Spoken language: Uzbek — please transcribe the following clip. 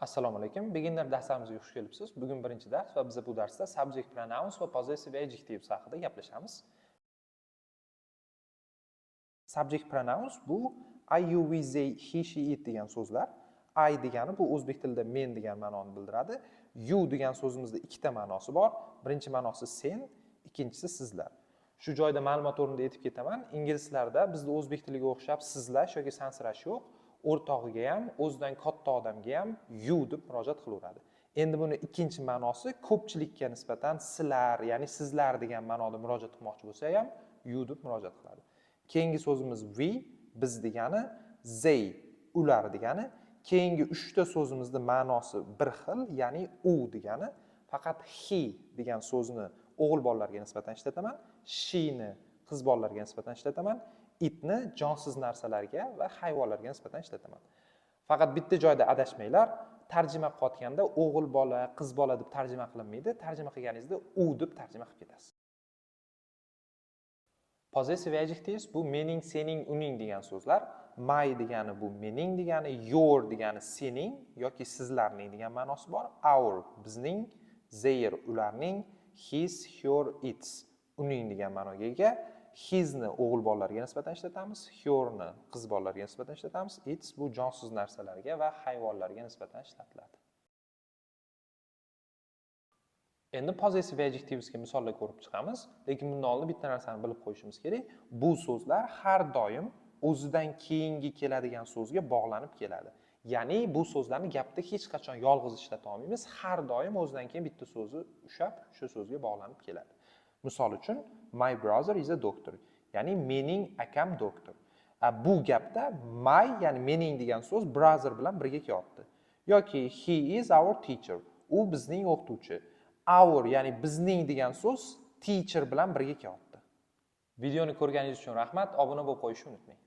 Assalomu alaykum. Beginner darslarimizga xush kelibsiz. Bugun birinchi dars va biz bu darsda subject pronouns va possessive adjectives haqida gaplashamiz. Subject pronouns bu I, you, we, they, he, she, it degan so'zlar. I degani bu o'zbek tilida men degan ma'noni bildiradi. You degan so'zimizda ikkita ma'nosi bor. Birinchi ma'nosi sen, ikkinchisi sizlar. Shu joyda ma'lumot o'rnida aytib ketaman. Inglizlarda bizda o'zbek tiliga o'xshab sizlash yoki sansirash yo'q. O'rtog'iga ham, o'zidan katta odamga ham you deb murojaat qilaveradi. Endi buni ikkinchi ma'nosi ko'pchilikka nisbatan sizlar, ya'ni sizlar degan ma'noda murojaat qilmoqchi bo'lsa ham you deb murojaat qiladi. Keyingi so'zimiz we, biz degani, they, ular degani. Keyingi 3 ta so'zimizning ma'nosi bir xil, ya'ni u degani. Faqat he degan so'zni o'g'il bolalarga nisbatan ishlataman, she ni qiz bolalarga nisbatan ishlataman, itni jonsiz narsalarga va hayvonlarga nisbatan ishlataman. Faqat bitta joyda adashmanglar. Tarjima qilayotganda o'g'il bola, qiz bola deb tarjima qilinmaydi. Tarjima qilganingizda u deb tarjima qilib ketasiz. Possessive adjectives bu mening, sening, uning degan so'zlar. My degani bu mening degani, your degani sening yoki sizlarning degan ma'nosi bor. Our bizning, their ularning, his, her, its uning degan ma'noga ega. His ni o'g'il bolalarga nisbatan ishlatamiz, her ni qiz bolalarga nisbatan ishlatamiz, its bu jonsiz narsalarga va hayvonlarga nisbatan ishlatiladi. Endi possessive adjectivesga misollar ko'rib chiqamiz, lekin bundan oldin bitta narsani bilib qo'yishimiz kerak. Bu so'zlar har doim o'zidan keyingi keladigan so'zga bog'lanib keladi. Ya'ni bu so'zlarni gapda hech qachon yolg'iz ishlata olmaymiz. Har doim o'zidan keyin bitta so'zni ushlab, shu so'zga bog'lanib keladi. Misol uchun, my brother is a doctor. Ya'ni mening akam doktor. Bu gapda my, ya'ni mening degan so'z brother bilan birga kelyapti. Yoki he is our teacher. U bizning o'qituvchi. Our, ya'ni bizning degan so'z teacher bilan birga kelyapti. Videoni ko'rganingiz uchun rahmat. Obuna bo'lib qo'yishni unutmang.